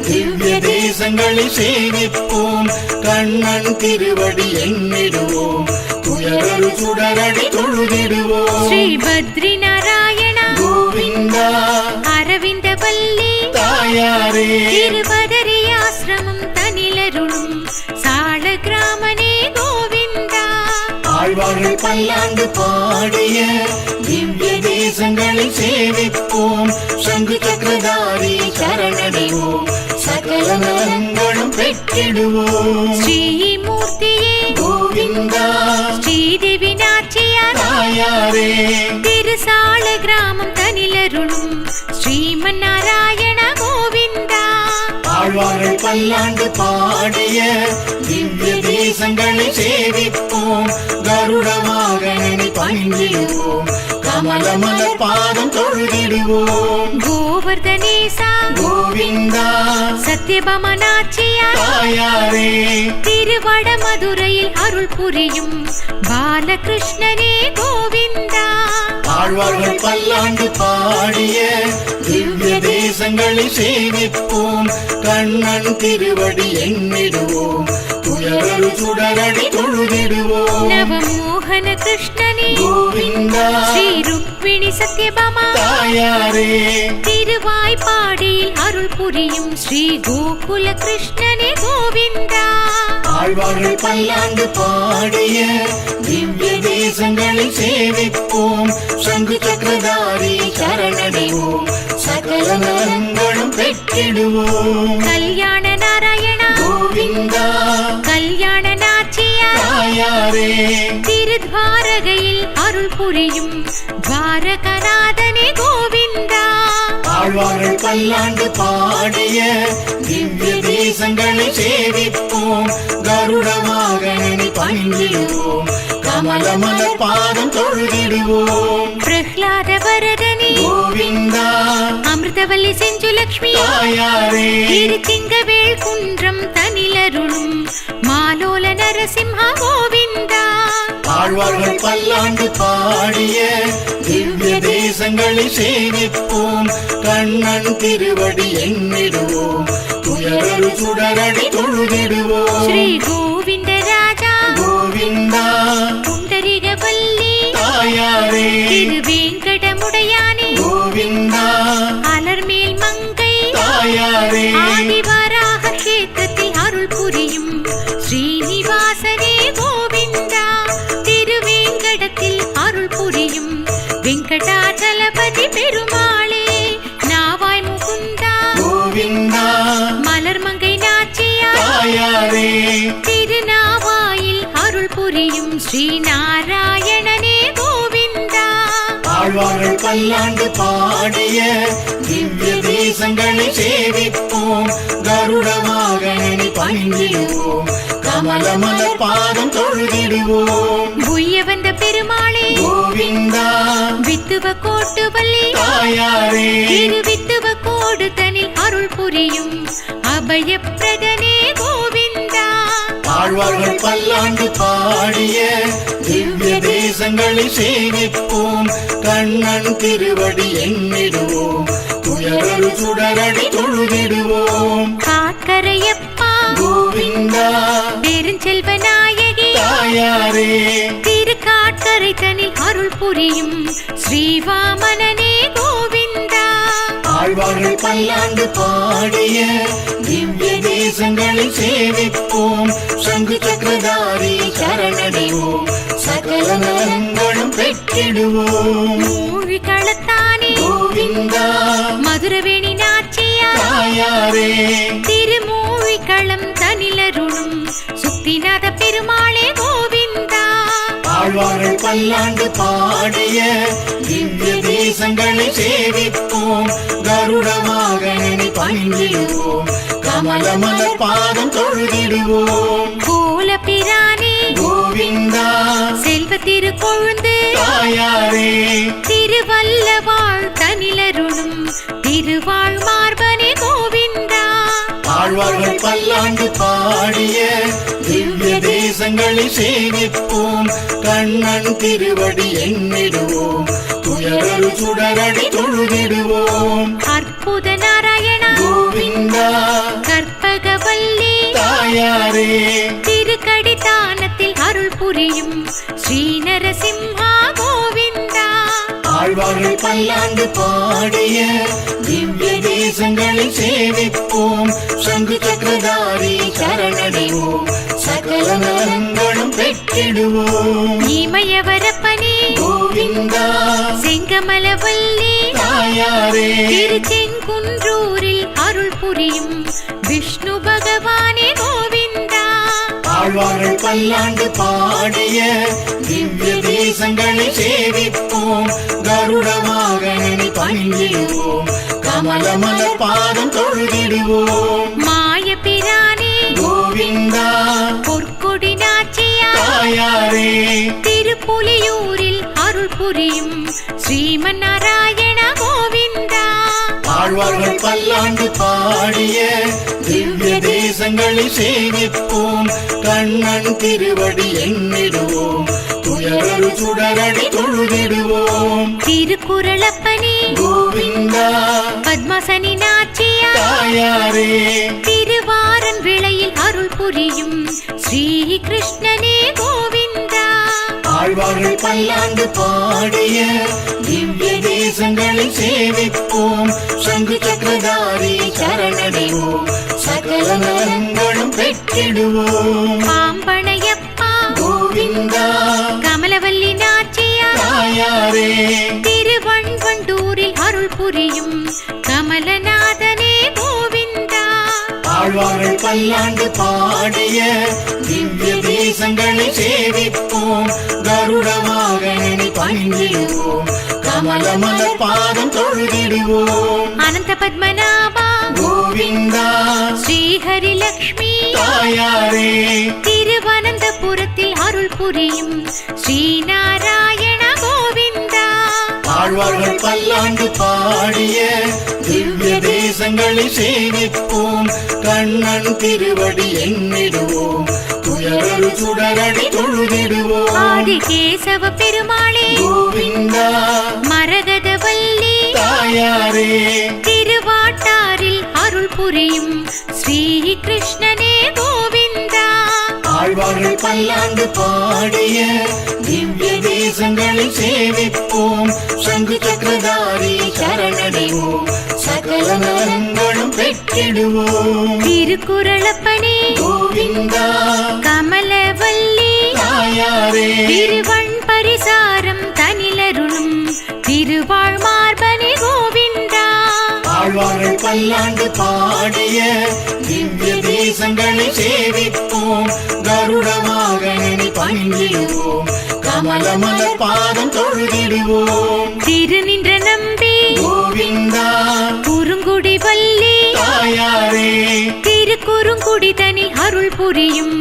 S2: திவ்ய தேசங்களை சேவிப்போம், கண்ணன் திருவடி எண்ணிடுவோம், துயரரு சுடரடி தொழுதிடுவோம்.
S1: ஸ்ரீ பத்ரி நாராயணா
S2: கோவிந்தா
S1: அரவிந்தவல்லி
S2: தாயாரே,
S1: திருபதரி ஆசிரமம் தனிலருளும் சால கிராமனே கோவிந்தா.
S2: ஆழ்வார்கள் பல்லாண்டு பாடிய திவ்ய தேசங்களை சேவிப்போம், சங்கு சக்கரதாரி சரணடைவோம், சகல நலங்களும் பெற்றிடுவோம்.
S1: ஸ்ரீமூர்த்தியே
S2: கோவிந்தா
S1: ஸ்ரீதேவி நாச்சியார்
S2: தாயாரே,
S1: திருசால கிராமம் தனிலருளும் ஸ்ரீமன் நாராயண கோவிந்தா.
S2: ஆழ்வார்கள் பல்லாண்டு பாடிய திவ்ய தேசங்களை சேவிப்போம், கருட வாகனனை பணிந்திடுவோம், கமலமல பாதம் தொழுதிடுவோம்.
S1: கோவர்தனேசா
S2: கோவிந்தா
S1: சத்யபாமா நாச்சியார்
S2: தாயாரே,
S1: திருவட மதுரையில் அருள் புரியும் பாலகிருஷ்ணனே கோவிந்தா.
S2: ஆழ்வார்கள் பல்லாண்டு பாடிய திவ்ய தேசங்களை சேவிப்போம், கண்ணன் திருவடி எண்ணிடுவோம், துயரரு சுடரடி தொழுதிடுவோம்.
S1: நவமோகன கிருஷ்ணனே
S2: கோவிந்தா
S1: ஸ்ரீ ருக்மிணி சத்யபாமா
S2: தாயாரே,
S1: திருவாய்ப்பாடியில் அருள் புரியும் ஸ்ரீ கோகுல கிருஷ்ணனே கோவிந்தா.
S2: ஆழ்வார்கள் பல்லாண்டு பாடிய திவ்ய தேசங்களை சேவிப்போம் சங்கு சக்கரதாரி சரணடைவோம் சகல நலங்களும் பெற்றிடுவோம்
S1: கல்யாண நாராயணா
S2: கோவிந்தா
S1: கல்யாண நாச்சியா
S2: தாயாரே
S1: திருத்வாரகையில் அருள் புரியும் துவாரகநாதனே கோவிந்தா
S2: ஆழ்வார்கள் பல்லாண்டு பாடிய திவ்ய தேசங்களை சேவிப்போம் கருட வாகனனை பணிந்திடுவோம் கமலமல பாதம் தொழுதிடுவோம்
S1: பிரஹ்லாத வரதனே
S2: கோவிந்தா
S1: அமிர்தவல்லி செஞ்சுலக்ஷ்மி
S2: தாயாரே
S1: திருச்சிங்கவேள் குன்றம் தனிலருளும் மாலோல நரசிம்ஹா கோவிந்தா
S2: ஆழ்வார்கள் பல்லாண்டு பாடிய திவ்ய தேசங்களை சேவிப்போம் கண்ணன் திருவடி எண்ணிடுவோம் துயரரு சுடரடி தொழுதிடுவோம்
S1: ஸ்ரீ கோவிந்த ராஜா
S2: கோவிந்தா
S1: புண்டரிகவல்லி
S2: தாயாரே
S1: திருவேங்கடமுடையானே
S2: கோவிந்தா
S1: அலர்மேல் மங்கை
S2: தாயாரே
S1: ஆதிவராக கஷேத்திரத்தில் அருள் புரியும் ஸ்ரீனிவாசனே கோவிந்தா திருவேங்கடத்தில் அருள் புரியும் வெங்கடாச்சலபதி பெருமாளே நாவாய் முகுந்தா
S2: கோவிந்தா
S1: மலர்மங்கை நாச்சியா
S2: தாயாரே
S1: திருநாவாயில் அருள் புரியும் ஸ்ரீநாராயணனே கோவிந்தா
S2: ஆழ்வார்கள் பல்லாண்டு பாடிய திவ்ய தேசங்களை சேவிப்போம் கருட வாகனனை பணிந்திடுவோம் கமலமல பாதம் தொழுதிடுவோம்
S1: புய்ய வந்த பெருமாளே
S2: கோவிந்தா
S1: வித்துவ கோட்டுவல்லி
S2: தாயாரே
S1: திருவித்துவ கோடு தனில் அருள் புரியும் அபயப்பிரதனே கோவிந்தா
S2: ஆழ்வார்கள் பல்லாண்டு பாடிய திவ்ய தேசங்களை சேவிப்போம் கண்ணன் திருவடி எண்ணிடுவோம் துயரரு சுடரடி தொழுதிடுவோம்
S1: காக்கரையப்பா
S2: கோவிந்தா
S1: பெருஞ்செல்வ நாயகி
S2: தாயாரே
S1: திருக்காட்கரை தனில் அருள் புரியும் ஸ்ரீவாமனனே கோவிந்தா
S2: ஆழ்வார்கள் பல்லாண்டு பாடிய திவ்ய தேசங்களை சேவிப்போம் சங்கு சக்கரதாரி சரணடைவோம் சகல நலங்களும் பெற்றிடுவோம்
S1: மூழி களத்தானே
S2: கோவிந்தா
S1: மதுரவேணி நாச்சியா
S2: தாயாரே
S1: திருமூழி களம் தனிலருளும் சுத்திநாத பெருமாளே கோவிந்தா
S2: ஆழ்வார்கள் பல்லாண்டு பாடிய திவ்ய தேசங்களை சேவிப்போம் கருட வாகனனை பணிந்திடுவோம் கமலமல பாதம் தொழுதிடுவோம்
S1: கோல பிரானே
S2: கோவிந்தா
S1: செல்வ திருக்கொழுந்து
S2: தாயாரே
S1: திருவல்லவாழ் தனிலருளும் திருவாழ் மார்பனே கோவிந்தா
S2: ஆழ்வார்கள் பல்லாண்டு பாடிய திவ்ய தேசங்களை சேவிப்போம் கண்ணன் திருவடி எண்ணிடுவோம் துயரரு சுடரடி தொழுதிடுவோம்
S1: அற்புத நாராயணா
S2: கோவிந்தா
S1: கற்பகவல்லி
S2: தாயாரே
S1: திருக்கடித்தானத்தில் அருள் புரியும் ஸ்ரீநரசிம்ஹா கோவிந்தா
S2: ஆழ்வார்கள் பல்லாண்டு பாடிய திவ்ய தேசங்களை சேவிப்போம் சங்கு சக்கரதாரி சரணடைவோம் சகல நலங்களும் பெற்றிடுவோம்
S1: இமயவரப்பனே
S2: கோவிந்தா
S1: செங்கமலவல்லி
S2: தாயாரே
S1: திருச்செங்குன்றூரில் அருள் புரியும் விஷ்ணு பகவானே கோவிந்தா
S2: ஆழ்வார்கள் பல்லாண்டு பாடிய திவ்ய தேசங்களை சேவிப்போம் கருட வாகனனை பணிந்திடுவோம் கமலமல பாதம் தொழுதிடுவோம்
S1: மாய பிரானே
S2: கோவிந்தா
S1: பொற்கொடி நாச்சியா
S2: தாயாரே
S1: திருப்புலியூரில் அருள் புரியும் ஸ்ரீமன் நாராயண கோவிந்தா
S2: ஆழ்வார்கள் பல்லாண்டு பாடிய திவ்ய தேசங்களை சேவிப்போம் கண்ணன் திருவடி எண்ணிடுவோம் துயரரு சுடரடி தொழுதிடுவோம்
S1: திருக்குறளப்பனே
S2: கோவிந்தா
S1: பத்மாசனி நாச்சியா
S2: தாயாரே
S1: திருவாரன் விளையில் அருள் புரியும் ஸ்ரீ கிருஷ்ணனே கோவிந்தா
S2: ஆழ்வார்கள் பல்லாண்டு பாடிய திவ்ய தேசங்களை சேவிப்போம் சங்கு சக்கரதாரி சரணடைவோம் சகல நலங்களும் பெற்றிடுவோம்.
S1: பாம்பனையப்பா
S2: கோவிந்தா
S1: கமலவல்லி நாச்சியார்
S2: தாயாரே
S1: திருவண்வண்டூரில் அருள் புரியும் கமலநாதனே கோவிந்தா.
S2: ஆழ்வார்கள் பல்லாண்டு பாடிய திவ்ய தேசங்களை சேவிப்போம். கருட வாகனனை பணிந்திடுவோம். கமலமலர் பாதம் தொழுதிடுவோம்.
S1: அனந்த பத்மநாபா
S2: கோவிந்தா
S1: ஸ்ரீஹரி லக்ஷ்மி
S2: தாயாரே
S1: திருவனந்தபுரத்தில் அருள் புரியும் ஸ்ரீநாராயண கோவிந்தா.
S2: ஆழ்வார்கள் பல்லாண்டு பாடிய திவ்ய தேசங்களை சேவிப்போம். கண்ணன் திருவடி எண்ணிடுவோம். துயரரு சுடரடி தொழுதிடுவோம்.
S1: ஆதிகேசவ பெருமாளே
S2: கோவிந்தா
S1: மரகதவல்லி
S2: தாயாரே
S1: திருவாட்டாரில் அருள் புரியும் ஸ்ரீ கிருஷ்ணனே கோவிந்தா.
S2: ஆழ்வார்கள் பல்லாண்டு பாடிய திவ்ய தேசங்களை சேவிப்போம். சங்கு சக்கரதாரி சரணடைவோம். சகல நலங்களும் பெற்றிடுவோம்.
S1: திருக்குறளப்பனே
S2: கோவிந்தா
S1: கமலவல்லி
S2: தாயாரே
S1: திருவண் பரிசாரம் தனிலருளும் திருவாழ் மார்பனே கோவிந்தா.
S2: ஆழ்வார்கள் பல்லாண்டு பாடிய திவ்ய தேசங்களை சேவிப்போம். கருட வாகனனை பணிந்திடுவோம். கமலமலர் பாதம் தொழுதிடுவோம்.
S1: திருநின்ற நம்பி
S2: கோவிந்தா
S1: குறுங்குடி வள்ளி
S2: தாயாரே
S1: திருக்குறுங்குடி தனி அருள் புரியும்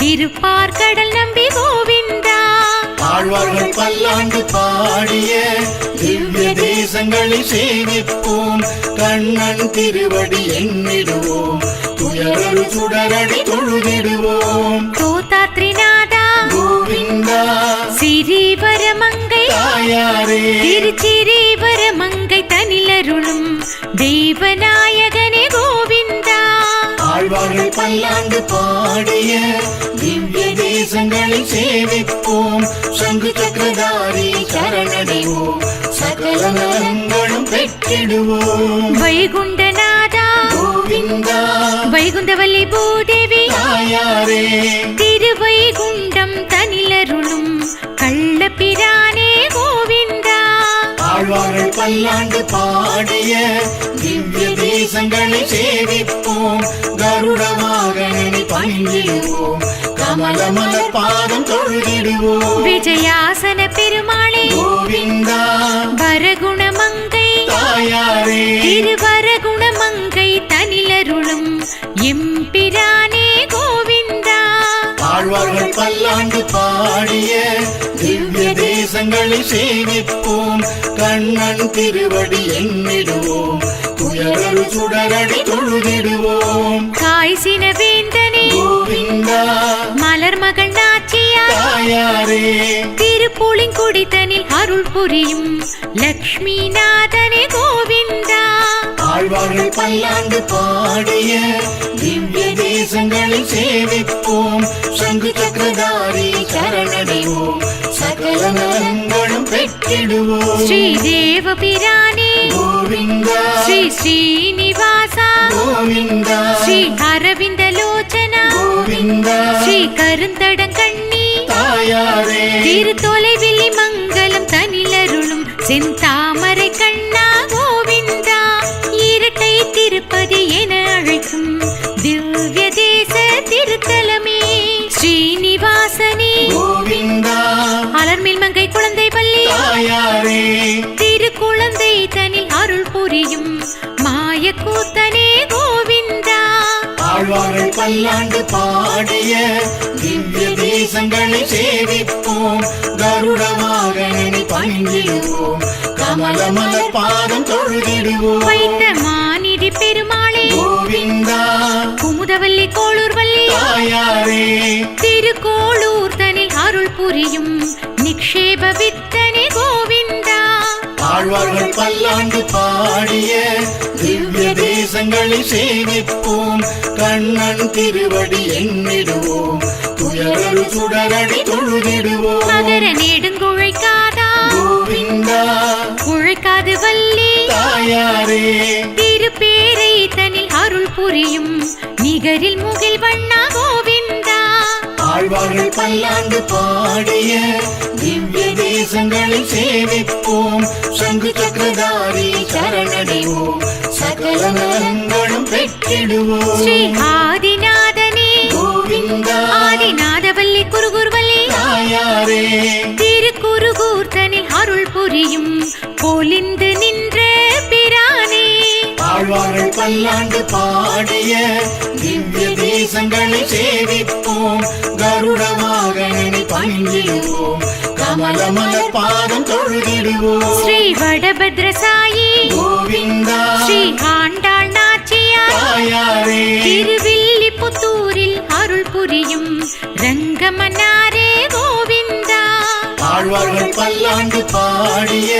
S1: திருப்பார்கடல் நம்பி கோவிந்தா.
S2: ஆழ்வார்கள் பல்லாண்டு பாடிய திவ்ய தேசங்களை சேவிப்போம். கண்ணன் திருவடி எண்ணிடுவோம். துயரரு சுடரடி தொழுதிடுவோம்.
S1: தோதாத்ரிநாதா
S2: கோவிந்தா
S1: சிறீவரமங்கை
S2: தாயாரே
S1: திருச்சிறீவரமங்கை தனிலருளும் தெய்வநாயகனே கோவிந்தா.
S2: ஆழ்வார்கள் பல்லாண்டு பாடிய திவ்ய தேசங்களை சேவிப்போம். சங்கு சக்கரதாரி சரணடைவோம். சகல நலங்களும் பெற்றிடுவோம்.
S1: வைகுண்டநாதா
S2: கோவிந்தா
S1: வைகுண்டவல்லி பூதேவி
S2: தாயாரே
S1: திருவைகுண்டம் தனிலருளும் கள்ளபிரானே கோவிந்தா.
S2: ஆழ்வார்கள் பல்லாண்டு பாடிய திவ்ய தேசங்களை சேவிப்போம். கருட வாகனனை பணிந்திடுவோம். கமலமலர் பாதம் தொழுதிடுவோம்.
S1: விஜயாசன பெருமாளே
S2: கோவிந்தா
S1: வரகுணமங்கை
S2: தாயாரே
S1: திருவரகுணமங்கை தனிலருளும் எம்பிரானே கோவிந்தா.
S2: ஆழ்வார்கள் பல்லாண்டு பாடிய திவ்ய தேசங்களை சேவிப்போம். கண்ணன் திருவடி எண்ணிடுவோம். துயரரு சுடரடி தொழுதிடுவோம்.
S1: காய்சின வேந்தனே
S2: கோவிந்தா
S1: மலர் மகள் நாச்சியார்
S2: தாயாரே
S1: திருப்புளிங்குடி தனில் அருள் புரியும் லக்ஷ்மிநாதனே கோவிந்தா.
S2: ஆழ்வார்கள் பல்லாண்டு பாடிய திவ்ய தேசங்களை சேவிப்போம். சங்கு சக்கரதாரி சரணடைவோம். சகல நலங்களும் பெற்றிடுவோம்.
S1: ஸ்ரீதேவ பிரானே
S2: கோவிந்தா
S1: ஸ்ரீ ஸ்ரீனிவாசா
S2: கோவிந்தா
S1: ஸ்ரீ அரவிந்த லோச்சனா
S2: கோவிந்தா
S1: ஸ்ரீ கருந்தடங்கண்ணி
S2: தாயாரே
S1: திருத்தொலைவிலி மங்கலம் தனிலருளும் செந்தாமரை கண்ணா கோவிந்தா. இரட்டை திருப்பதி என அழைக்கும் திவ்ய தேச திருத்தலமே ஸ்ரீனிவாசனே
S2: கோவிந்தா
S1: அலர்மேல் மங்கை குழந்தை பள்ளி
S2: தாயாரே
S1: திருக்குழந்தை தனில் அருள் புரியும் மாயக்கூத்தனே கோவிந்தா.
S2: ஆழ்வார்கள் பல்லாண்டு பாடிய திவ்ய தேசங்களை சேவிப்போம். கருட வாகனனை பணிந்திடுவோம். கமலமலர் பாதம் தொழுதிடுவோம்.
S1: வைத்த மாநிதி பெருமாளே
S2: கோவிந்தா
S1: குமுதவல்லி கோளூர் வள்ளி
S2: தாயாரே
S1: திருக்கோளூர் தனில் அருள் புரியும் நிக்ஷேப வித்தனே கோவிந்தா.
S2: ஆழ்வார்கள் பல்லாண்டு பாடிய திவ்ய தேசங்களை சேவிப்போம். கண்ணன் திருவடி எண்ணிடுவோம். துயரரு சுடரடி தொழுதிடுவோம்.
S1: மகர நெடுங்குழைக்காதா
S2: கோவிந்தா
S1: உழைக்காது வள்ளி
S2: தாயாரே
S1: திருப்பேரை தனில் அருள் புரியும் நிகரில் முகில் வண்ணா
S2: பல்லாண்டு பாடிய திவ்ய தேசங்களை சேவிப்போம் சங்கு சக்கரதாரி சரணடைவோம் சகல நலங்களும் பெற்றிடுவோம்
S1: ஸ்ரீ ஆதிநாதனே
S2: கோவிந்தா
S1: ஆதிநாதவல்லி குருகுருவல்லி
S2: தாயாரே
S1: திருக்குருகூர்த்தனில் அருள் புரியும் பொலிந்து நின்ற பிரானே
S2: ஆழ்வார்கள் பல்லாண்டு பாடிய திவ்ய தேசங்களை சேவிப்போம் கருட வாகனனை பணிந்திடுவோம் கமலமல பாதம் தொழுதிடுவோம்
S1: ஸ்ரீ வடபத்ரசாயி
S2: கோவிந்தா
S1: ஸ்ரீ ஆண்டாள் நாச்சியார்
S2: தாயாரே
S1: திருவில்லிபுத்தூரில் அருள் புரியும் ரங்கமன்னாரே கோவிந்தா
S2: ஆழ்வார்கள் பல்லாண்டு பாடிய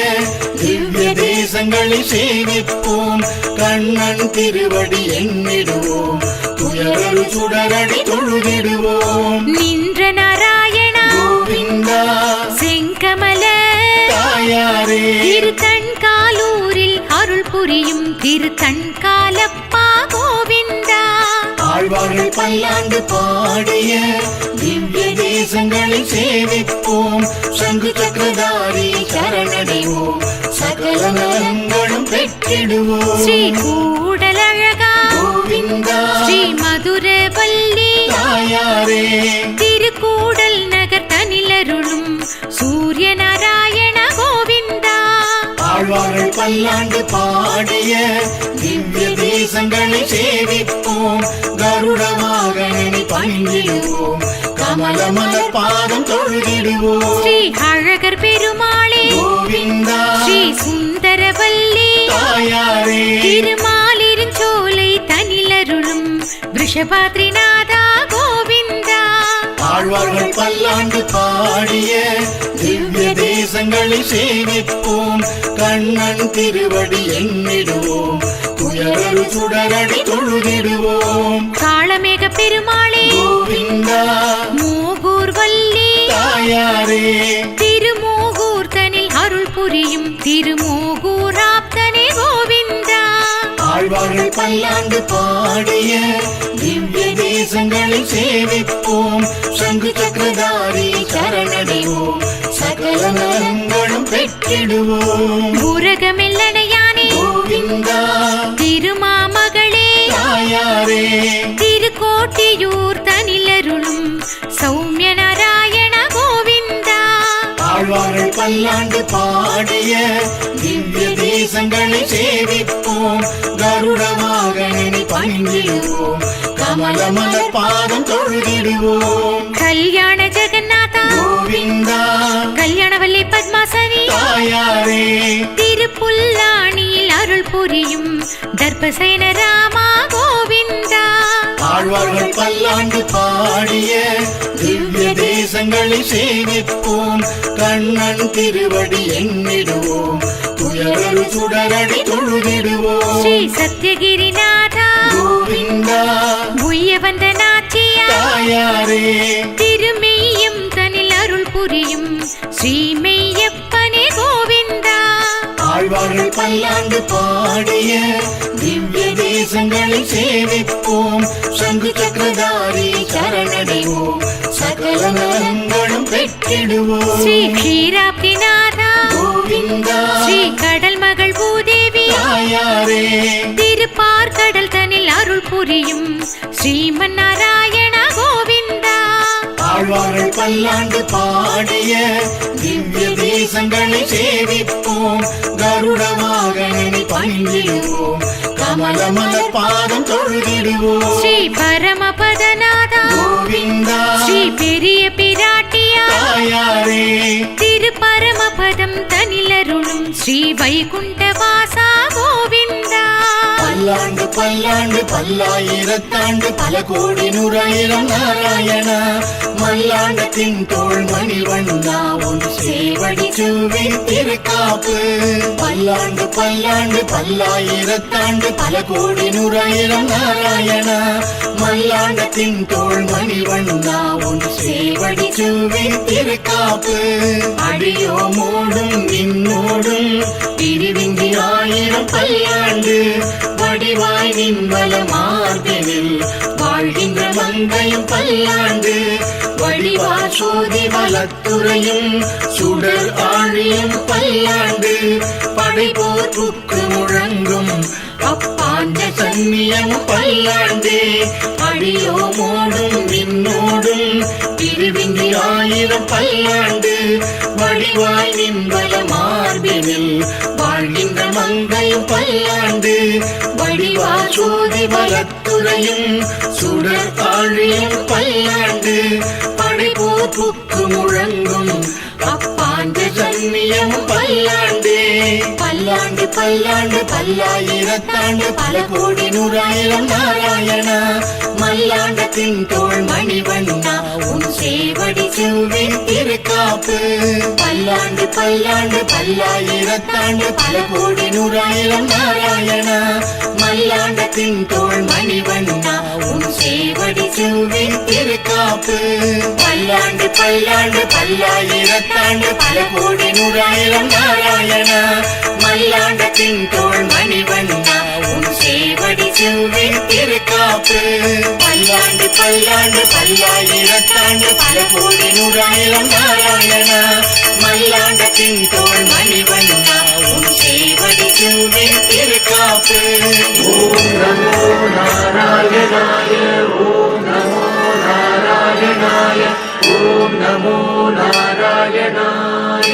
S2: திவ்ய தேசங்களை சேவிப்போம் கண்ணன் திருவடி எண்ணிடுவோம் துயரரு சுடரடி தொழுதிடுவோம்
S1: நின்ற நாராயணா
S2: கோவிந்தா
S1: செங்கமல
S2: தாயாரே
S1: திருத்தன்காலூரில் அருள் புரியும் திருத்தன்காலப்பா கோவிந்தா
S2: ஆழ்வார்கள் பல்லாண்டு பாடிய திவ்ய தேசங்களை சேவிப்போம் சங்கு சக்கரதாரி சரணடைவோம் சகல நலங்களும் பெற்றிடுவோம்
S1: ஸ்ரீ கூடலழகா
S2: கோவிந்தா
S1: ஸ்ரீ மதுரவல்லி
S2: தாயாரே
S1: திருக்கூடல் நகர் தனிலருளும் சூரிய நாராயண கோவிந்தா
S2: ஆழ்வார்கள் பல்லாண்டு பாடிய திவ்ய தேசங்களை சேவிப்போம் கருட வாகனனை பணிந்திடுவோம் கமலமல பாதம் தொழுதிடுவோம்
S1: ஸ்ரீ அழகர் பெருமாளே
S2: கோவிந்தா
S1: ஸ்ரீ சுந்தரவல்லி
S2: தாயாரே
S1: திருமாலிருஞ்சோலை தனிலருளும் விஷபாத்ரிநாதா கோவிந்தா
S2: ஆழ்வார்கள் பல்லாண்டு பாடிய திவ்ய தேசங்களை சேவிப்போம் கண்ணன் திருவடி எண்ணிடுவோம் துயரரு சுடரடி தொழுதிடுவோம்
S1: காளமேக பெருமாளே
S2: கோவிந்தா
S1: மூகூர் வல்லி
S2: தாயாரே
S1: திருமோகூர் தனில் அருள் புரியும் திருமோகூராப்தனே கோவிந்தா
S2: ஆழ்வார்கள் பல்லாண்டு பாடிய திவ்ய தேசங்களை சேவிப்போம் சங்கு சக்கரதாரி சரணடைவோம் சகல நலங்களும் பெற்றிடுவோம்
S1: உரகமெல்லனையானே
S2: கோவிந்தா
S1: திருமாமகளே
S2: தாயாரே
S1: திருக்கோட்டியூர் தனிலருளும் சௌமிய நாராயண கோவிந்தா
S2: ஆழ்வார்கள் பல்லாண்டு பாடிய திவ்ய தேசங்களை சேவிப்போம் கருட வாகனனை பணிந்திடுவோம் கமலமல பாதம் தொழுதிடுவோம்
S1: கல்யாண ஜெகநாதா
S2: கோவிந்தா
S1: கல்யாணவல்லி பத்மாசனி
S2: தாயாரே
S1: திருப்புல்லாணியில் அருள் புரியும் தர்பசேன ராமா கோவிந்தா
S2: ஆழ்வார்கள் பல்லாண்டு பாடிய திவ்ய தேசங்களை சேவிப்போம் கண்ணன் திருவடி எண்ணிடுவோம் துயரரு சுடரடி தொழுதிடுவோம்
S1: ஸ்ரீ சத்யகிரிநாதா
S2: கோவிந்தா
S1: உய்ய வந்த நாச்சியா
S2: தாயாரே
S1: திருமெய்யம் தனில் அருள் புரியும் ஸ்ரீமெய்யப்பனே கோவிந்தா
S2: ஆழ்வார்கள் பல்லாண்டு பாடிய திவ்ய தேசங்களை சேவிப்போம் சங்கு சக்கரதாரி சரணடைவோம் சகல நலங்களும் பெற்றிடுவோம்
S1: ஸ்ரீ க்ஷீராப்திநாதா
S2: கோவிந்தா
S1: ஸ்ரீ கடல் மகள் பூதேவி
S2: தாயாரே
S1: திருப்பார்கடல் தனில் அருள் புரியும் ஸ்ரீமன் நாராயண கோவிந்தா
S2: ஆழ்வார்கள் பல்லாண்டு பாடிய திவ்ய தேசங்களை சேவிப்போம் கருட வாகனனை பணிந்திடுவோம் கமலமல பாதம் தொழுதிடுவோம்
S1: ஸ்ரீ பரமபதநாதா
S2: கோவிந்தா
S1: ஸ்ரீ பெரிய பிராட்டியா
S2: தாயாரே
S1: திருப்பரமபதம் தனிலருளும் ஸ்ரீ வைகுண்ட வாசா கோவிந்தா
S2: பல்லாண்டு பல்லாண்டு பல்லாயிரத்தாண்டு பல கோடி நூறாயிரம் நாராயணா மல்லாண்டத்தின் தோள் மணிவண்ணா உன் சேவடி சூவி திருக்காப்பு பல்லாண்டு பல்லாண்டு பல்லாயிரத்தாண்டு பல கோடி நூறாயிரம் நாராயணா மல்லாண்டத்தின் தோள் மணிவண்ணா உன் சேவடி சூவி திருக்காப்பு அடியோ மூடும் நின்னோடும் திருவிங்கி ஆயிரம் பல்லாண்டு வடிவாய் நின்மல மார்பினில் வாழ்கின்ற மங்கையும் பல்லாண்டு வடிவா சோதி வலத்துறையும் சுடர் ஆழியும் பல்லாண்டு படைபோர் புக்கு முழங்கும் அப்பாண்ட சன்னியம் பல்லாண்டு அடியோமோடும் நின்னோடும் திருவிங்கி 1000 பல்லாண்டு வடிவாய் நின்பல மார்பினில் வாழ்கின்ற மங்கையும் பல்லாண்டு வடிவா சோதி வலத்துறையும் சுடர் ஆழியும் பல்லாண்டு படைபோர் புக்கு முழங்கும் அப்பாண்ட சன்னியம் பல்லாண்டு பல்லாண்டு பல்லாண்டு பல்லாயிரத்தாண்டு பல கோடி 100,000 நாராயணா மல்லாண்டத்தின் தோள் மணிவண்ணா உன் சேவடி செவ்வின் திருக்காப்பு பல்லாண்டு பல்லாண்டு பல்லாயிரத்தாண்டு பல கோடி 100,000 நாராயணா மல்லாண்டத்தின் தோள் மணிவண்ணா உன் சேவடி செவ்வின் திருக்காப்பு பல்லாண்டு பல்லாண்டு பல்லாயிரத்தாண்டு பல கோடி 100,000 நாராயணா மல்லாண்டத்தின் தோள் மணிவண்ணா உன் சேவடி செவ்வின் திருக்காப்பு பல்லாண்டு பல்லாண்டு பல்லாயிரத்தாண்டு பல கோடி 100,000 நாராயணா மல்லாண்டத்தின் தோள் மணிவண்ணா உன் சேவடி செவ்வின் திருக்காப்பு ஓம் நமோ நாராயணாய ஓம் நமோ நாராயணாய ஓம் நமோ நாராயணாய